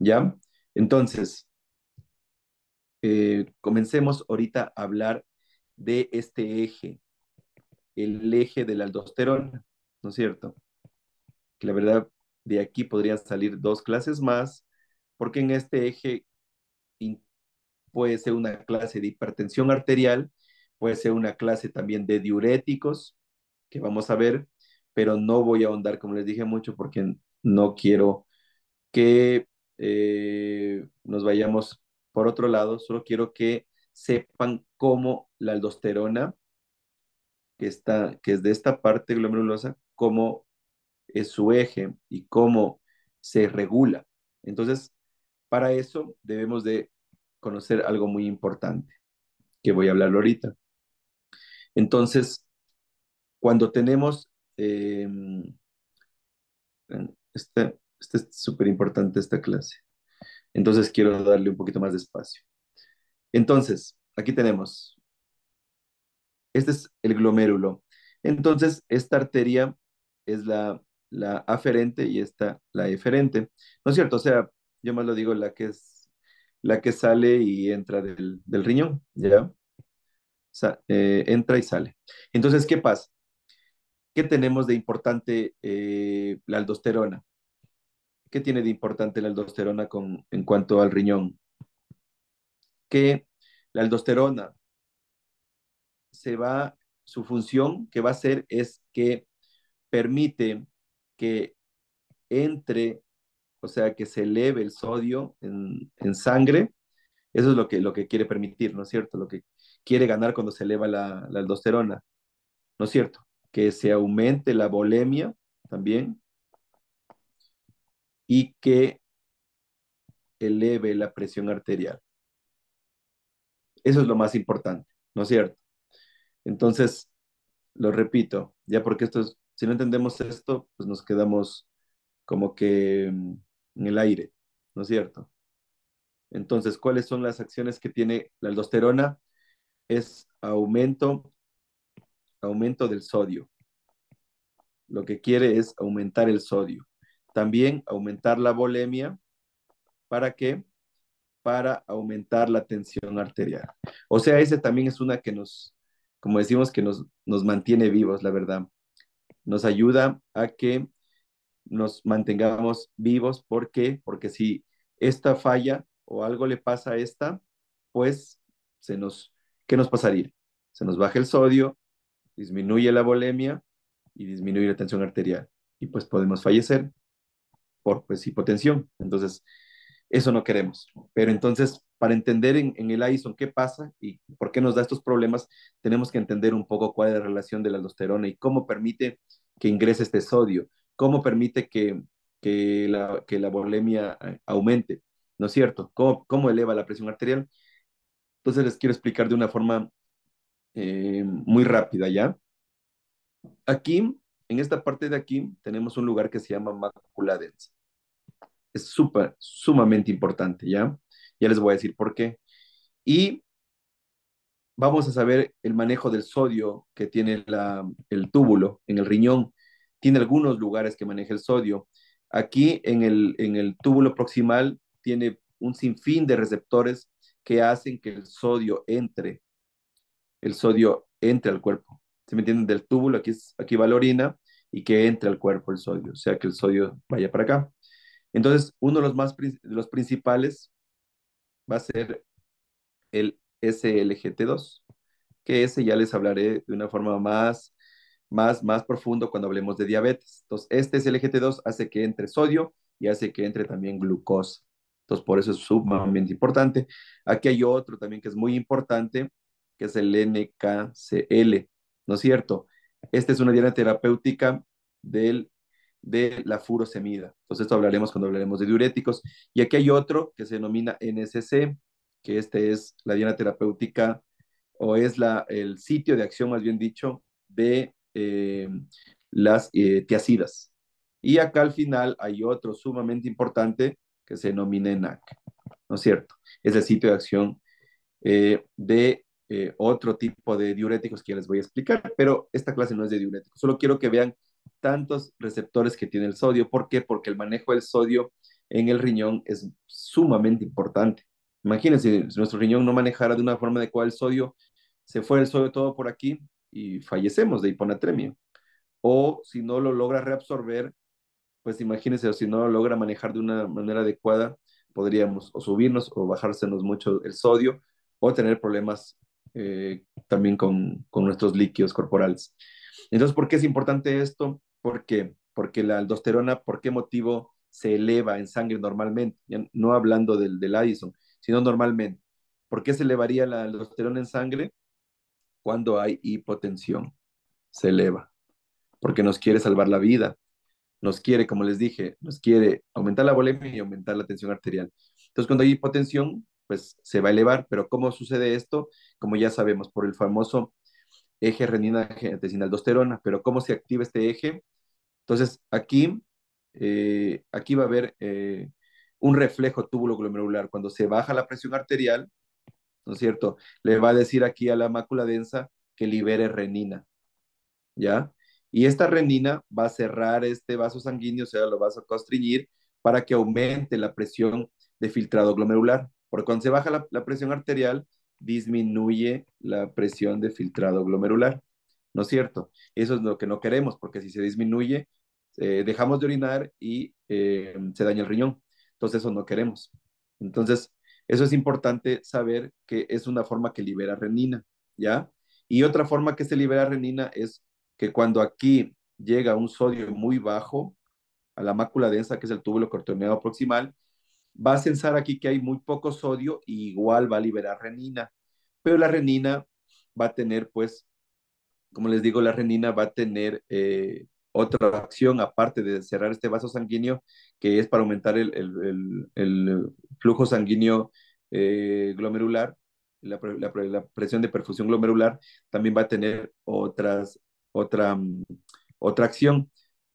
¿ya? Entonces, comencemos ahorita a hablar de este eje, el eje de la aldosterona, ¿no es cierto? Que la verdad, de aquí podrían salir dos clases más, porque en este eje puede ser una clase de hipertensión arterial, puede ser una clase también de diuréticos, que vamos a ver, pero no voy a ahondar, como les dije, mucho porque no quiero que nos vayamos por otro lado, solo quiero que sepan cómo la aldosterona, que es de esta parte glomerulosa, cómo es su eje y cómo se regula. Entonces, para eso debemos de conocer algo muy importante, que voy a hablar ahorita. Entonces, cuando tenemos, esta es súper importante esta clase, entonces quiero darle un poquito más de espacio. Entonces, aquí tenemos, este es el glomérulo. Entonces, esta arteria es la aferente y esta la eferente. ¿No es cierto? O sea, yo más lo digo la que sale y entra del riñón, ¿ya? Entra y sale. Entonces, ¿qué pasa? ¿Qué tenemos de importante la aldosterona? ¿Qué tiene de importante la aldosterona en cuanto al riñón? Que la aldosterona su función que va a hacer es que permite que entre, o sea, que se eleve el sodio en sangre. Eso es lo que quiere permitir, ¿no es cierto? Lo que quiere ganar cuando se eleva la aldosterona, ¿no es cierto? Que se aumente la volemia también y que eleve la presión arterial. Eso es lo más importante, ¿no es cierto? Entonces, lo repito, ya porque si no entendemos esto, pues nos quedamos como que en el aire, ¿no es cierto? Entonces, ¿cuáles son las acciones que tiene la aldosterona? Es aumento del sodio. Lo que quiere es aumentar el sodio. También aumentar la volemia. ¿Para qué? Para aumentar la tensión arterial. O sea, ese también es una que como decimos, que nos mantiene vivos, la verdad. Nos ayuda a que nos mantengamos vivos. ¿Por qué? Porque si esta falla o algo le pasa a esta, pues ¿qué nos pasaría? Se nos baja el sodio, disminuye la volemia y disminuye la tensión arterial. Y pues podemos fallecer por pues, hipotensión. Entonces, eso no queremos. Pero entonces, para entender en el Addison qué pasa y por qué nos da estos problemas, tenemos que entender un poco cuál es la relación de la aldosterona y cómo permite que ingrese este sodio, cómo permite que la volemia aumente, ¿no es cierto? Cómo eleva la presión arterial. Entonces, les quiero explicar de una forma muy rápida, ¿ya? Aquí, en esta parte de aquí, tenemos un lugar que se llama mácula densa. Es sumamente importante, ¿ya? Ya les voy a decir por qué. Y vamos a saber el manejo del sodio que tiene el túbulo en el riñón. Tiene algunos lugares que maneja el sodio. Aquí en el túbulo proximal tiene un sinfín de receptores que hacen que el sodio entre al cuerpo. ¿Se me entienden? Del túbulo, aquí va la orina y que entre al cuerpo el sodio, o sea, que el sodio vaya para acá. Entonces, uno de de los principales va a ser el SLGT2, que ese ya les hablaré de una forma más profundo cuando hablemos de diabetes. Entonces, este SLGT2 hace que entre sodio y hace que entre también glucosa. Entonces, por eso es sumamente importante. Aquí hay otro también que es muy importante, que es el NKCl, ¿no es cierto? Esta es una diana terapéutica de la furosemida. Entonces, esto hablaremos cuando hablaremos de diuréticos. Y aquí hay otro que se denomina NSC, que este es la diana terapéutica o es el sitio de acción, más bien dicho, de las tiacidas. Y acá al final hay otro sumamente importante que se denomina ENaC, ¿no es cierto? Es el sitio de acción de otro tipo de diuréticos que ya les voy a explicar, pero esta clase no es de diuréticos. Solo quiero que vean tantos receptores que tiene el sodio. ¿Por qué? Porque el manejo del sodio en el riñón es sumamente importante. Imagínense, si nuestro riñón no manejara de una forma adecuada el sodio, se fue el sodio todo por aquí y fallecemos de hiponatremia. O si no lo logra reabsorber, pues imagínense, o si no lo logra manejar de una manera adecuada, podríamos o subirnos o bajársenos mucho el sodio o tener problemas también con nuestros líquidos corporales. Entonces, ¿por qué es importante esto? ¿Por qué? Porque la aldosterona, ¿por qué motivo se eleva en sangre normalmente? Ya no hablando del Addison, sino normalmente. ¿Por qué se elevaría la aldosterona en sangre? Cuando hay hipotensión, se eleva, porque nos quiere salvar la vida, nos quiere, como les dije, nos quiere aumentar la volemia y aumentar la tensión arterial. Entonces, cuando hay hipotensión, pues se va a elevar, pero ¿cómo sucede esto? Como ya sabemos, por el famoso eje renina-angiotensina-aldosterona, pero ¿cómo se activa este eje? Entonces, aquí va a haber un reflejo túbulo glomerular. Cuando se baja la presión arterial, ¿no es cierto? Le va a decir aquí a la mácula densa que libere renina. ¿Ya? Y esta renina va a cerrar este vaso sanguíneo, o sea, lo vas a constriñir para que aumente la presión de filtrado glomerular. Porque cuando se baja la presión arterial, disminuye la presión de filtrado glomerular, ¿no es cierto? Eso es lo que no queremos, porque si se disminuye, dejamos de orinar y se daña el riñón. Entonces, eso no queremos. Entonces, eso es importante saber que es una forma que libera renina, ¿ya? Y otra forma que se libera renina es que cuando aquí llega un sodio muy bajo a la mácula densa, que es el túbulo cortoneado proximal, va a sensar aquí que hay muy poco sodio y igual va a liberar renina. Pero la renina va a tener, pues, como les digo, la renina va a tener otra acción aparte de cerrar este vaso sanguíneo, que es para aumentar el flujo sanguíneo glomerular, la presión de perfusión glomerular, también va a tener otra, otra acción.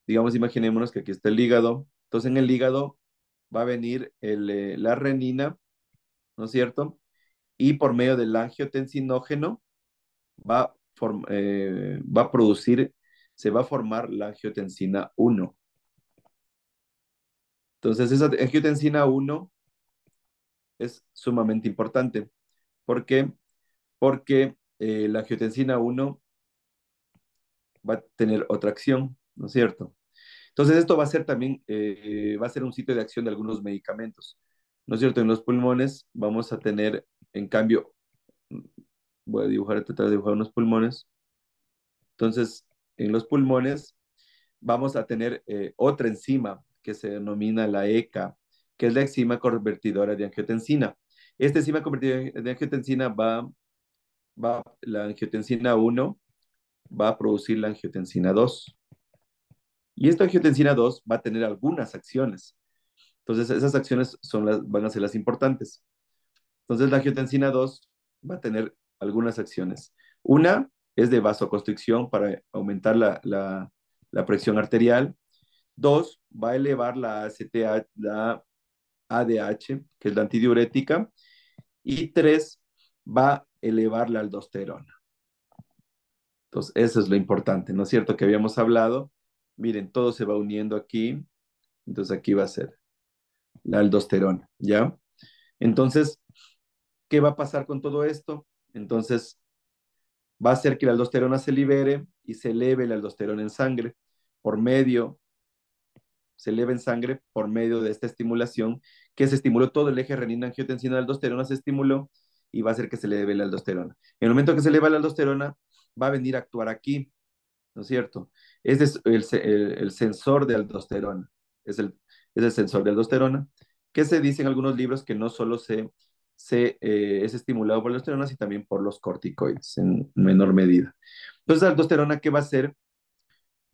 Digamos, imaginémonos que aquí está el hígado. Entonces, en el hígado va a venir la renina, ¿no es cierto? Y por medio del angiotensinógeno va a producir, se va a formar la angiotensina 1. Entonces, esa angiotensina 1 es sumamente importante. ¿Por qué? Porque la angiotensina 1 va a tener otra acción, ¿no es cierto? Entonces, esto va a ser también, va a ser un sitio de acción de algunos medicamentos, ¿no es cierto? En los pulmones vamos a tener, en cambio, voy a dibujar, tratar de dibujar unos pulmones. Entonces, en los pulmones vamos a tener otra enzima que se denomina la ECA, que es la enzima convertidora de angiotensina. Esta enzima convertidora de angiotensina la angiotensina 1 va a producir la angiotensina 2. Y esta angiotensina 2 va a tener algunas acciones. Entonces, esas acciones van a ser las importantes. Entonces, la angiotensina 2 va a tener algunas acciones. Una es de vasoconstricción para aumentar la presión arterial. Dos, va a elevar la ACTH, la ADH, que es la antidiurética. Y tres, va a elevar la aldosterona. Entonces, eso es lo importante, ¿no es cierto? Que habíamos hablado. Miren, todo se va uniendo aquí. Entonces, aquí va a ser la aldosterona, ¿ya? Entonces, ¿qué va a pasar con todo esto? Entonces, va a hacer que la aldosterona se libere y se eleve la aldosterona en sangre por medio se eleva en sangre por medio de esta estimulación, que se estimuló todo el eje renina-angiotensina-aldosterona, se estimuló y va a hacer que se eleve la aldosterona. En el momento que se eleva la aldosterona, va a venir a actuar aquí, ¿no es cierto? Este es el sensor de aldosterona, es es el sensor de aldosterona, que se dice en algunos libros que no solo es estimulado por la aldosterona, sino también por los corticoides en menor medida. Entonces, la aldosterona, ¿qué va a hacer?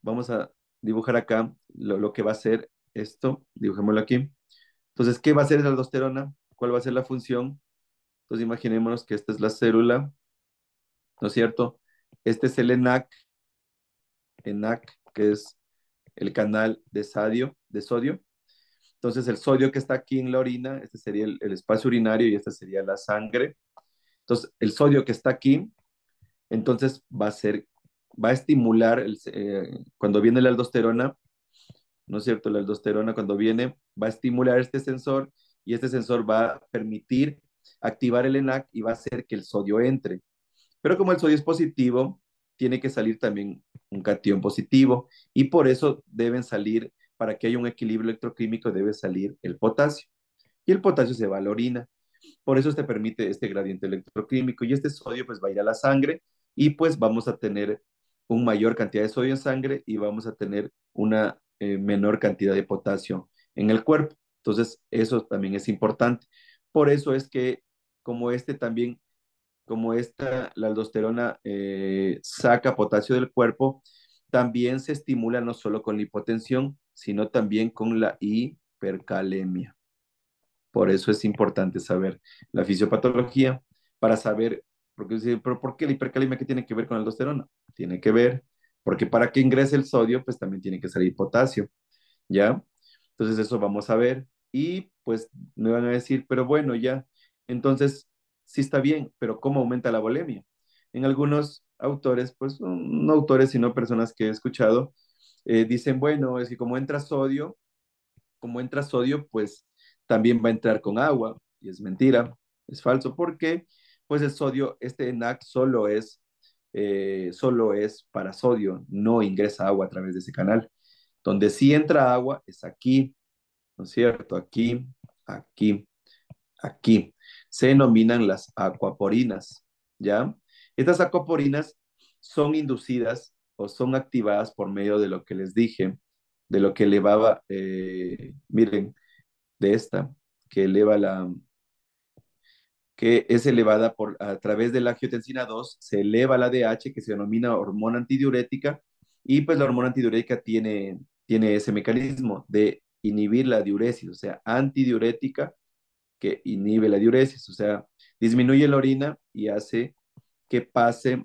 Vamos a dibujar acá lo que va a ser esto, dibujémoslo aquí. Entonces, ¿qué va a ser la aldosterona? ¿Cuál va a ser la función? Entonces, imaginémonos que esta es la célula, ¿no es cierto? Este es el ENaC, que es el canal de sodio. Entonces, el sodio que está aquí en la orina, este sería el espacio urinario y esta sería la sangre. Entonces, el sodio que está aquí, entonces va a estimular, cuando viene la aldosterona, ¿no es cierto? La aldosterona cuando viene va a estimular este sensor y este sensor va a permitir activar el ENaC y va a hacer que el sodio entre. Pero como el sodio es positivo, tiene que salir también un catión positivo y por eso deben salir, para que haya un equilibrio electroquímico, debe salir el potasio. Y el potasio se va a la orina. Por eso te permite este gradiente electroquímico y este sodio pues va a ir a la sangre y pues vamos a tener una mayor cantidad de sodio en sangre y vamos a tener una menor cantidad de potasio en el cuerpo. Entonces, eso también es importante. Por eso es que como este también, como esta, la aldosterona saca potasio del cuerpo, también se estimula no solo con la hipotensión, sino también con la hipercalemia. Por eso es importante saber la fisiopatología para saber, porque dice, pero ¿por qué la hipercalemia qué tiene que ver con la aldosterona? Tiene que ver, porque para que ingrese el sodio, pues también tiene que salir potasio, ¿ya? Entonces eso vamos a ver y pues me van a decir, pero bueno, ya, entonces sí está bien, pero ¿cómo aumenta la volemia? En algunos autores, pues no autores, sino personas que he escuchado, dicen, bueno, es que como entra sodio, pues también va a entrar con agua, y es mentira, es falso, porque pues el sodio, este ENaC solo es para sodio, no ingresa agua a través de ese canal. Donde sí entra agua es aquí, ¿no es cierto? Aquí, aquí, aquí. Se denominan las acuaporinas, ¿ya? Estas acuaporinas son inducidas o son activadas por medio de lo que les dije, de lo que elevaba, miren, de esta, que eleva que es elevada a través de la angiotensina 2, se eleva la ADH, que se denomina hormona antidiurética, y pues la hormona antidiurética tiene ese mecanismo de inhibir la diuresis, o sea, antidiurética que inhibe la diuresis, o sea, disminuye la orina y hace que pase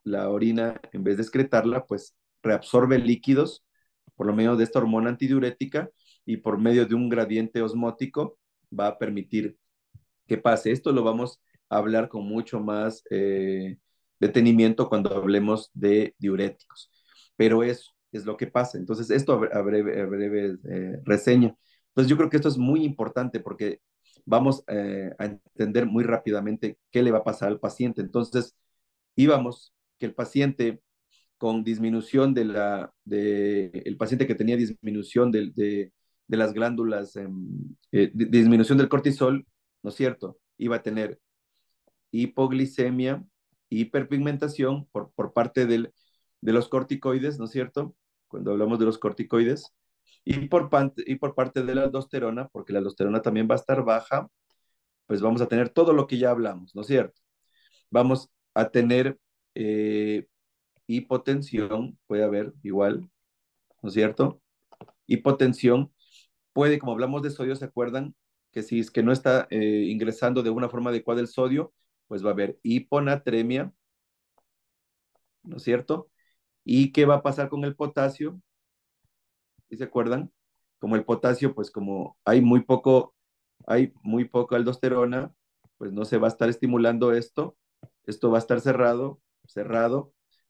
la orina, en vez de excretarla, pues reabsorbe líquidos por lo medio de esta hormona antidiurética y por medio de un gradiente osmótico va a permitir que pase. Esto lo vamos a hablar con mucho más detenimiento cuando hablemos de diuréticos. Pero eso es lo que pasa. Entonces, esto a breve reseña. Entonces, yo creo que esto es muy importante porque vamos a entender muy rápidamente qué le va a pasar al paciente. Entonces, íbamos que el paciente con disminución el paciente que tenía disminución de las glándulas, disminución del cortisol, ¿no es cierto? Iba a tener hipoglicemia, hiperpigmentación por parte de los corticoides, ¿no es cierto? Cuando hablamos de los corticoides, y por parte de la aldosterona, porque la aldosterona también va a estar baja, pues vamos a tener todo lo que ya hablamos, ¿no es cierto? Vamos a tener eh, hipotensión, puede haber igual, ¿no es cierto? Hipotensión puede, como hablamos de sodio, ¿se acuerdan? Que si es que no está ingresando de una forma adecuada el sodio, pues va a haber hiponatremia, ¿no es cierto? ¿Y qué va a pasar con el potasio? ¿Sí se acuerdan? Como el potasio, pues como hay muy poco aldosterona, pues no se va a estar estimulando esto va a estar cerrado,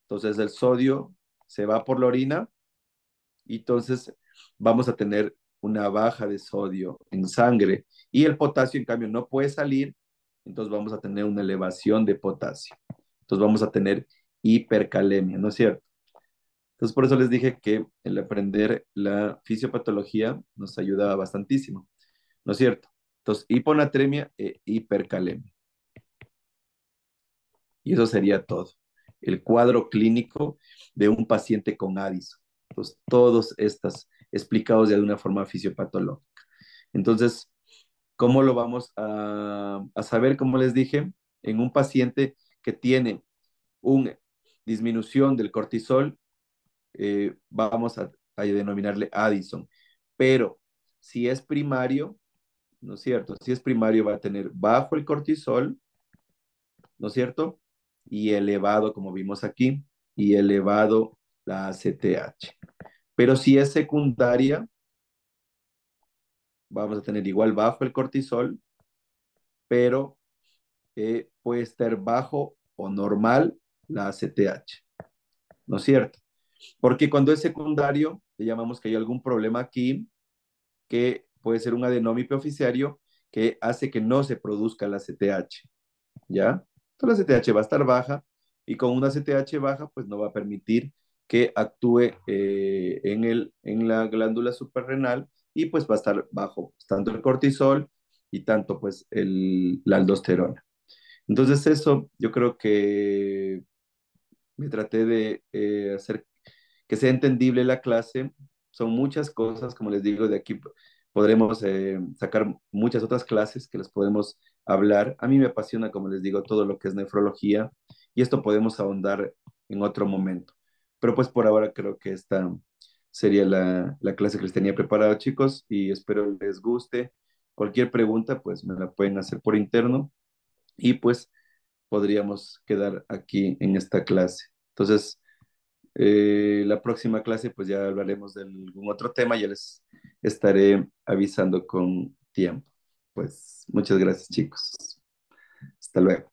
entonces el sodio se va por la orina y entonces vamos a tener una baja de sodio en sangre y el potasio en cambio no puede salir, entonces vamos a tener una elevación de potasio. Entonces vamos a tener hipercalemia, ¿no es cierto? Entonces por eso les dije que el aprender la fisiopatología nos ayuda bastantísimo, ¿no es cierto? Entonces hiponatremia e hipercalemia. Y eso sería todo. El cuadro clínico de un paciente con Addison. Entonces, todos estos explicados de una forma fisiopatológica. Entonces, ¿cómo lo vamos a saber? Como les dije, en un paciente que tiene una disminución del cortisol, vamos a denominarle Addison. Pero si es primario, ¿no es cierto? Si es primario va a tener bajo el cortisol, ¿no es cierto? Y elevado, como vimos aquí, y elevado la ACTH. Pero si es secundaria, vamos a tener igual bajo el cortisol, pero puede estar bajo o normal la ACTH, ¿no es cierto? Porque cuando es secundario, le llamamos que hay algún problema aquí, que puede ser un adenoma hipoficiario que hace que no se produzca la CTH, ¿ya? Entonces la CTH va a estar baja y con una CTH baja, pues no va a permitir que actúe en la glándula suprarrenal y pues va a estar bajo tanto el cortisol y tanto pues la aldosterona. Entonces eso yo creo que me traté de hacer que sea entendible la clase. Son muchas cosas, como les digo, de aquí podremos sacar muchas otras clases que las podemos hablar. A mí me apasiona, como les digo, todo lo que es nefrología y esto podemos ahondar en otro momento. Pero pues por ahora creo que esta sería la clase que les tenía preparada, chicos, y espero les guste. Cualquier pregunta, pues me la pueden hacer por interno y pues podríamos quedar aquí en esta clase. Entonces, la próxima clase, pues ya hablaremos de algún otro tema, ya les estaré avisando con tiempo. Pues muchas gracias, chicos. Hasta luego.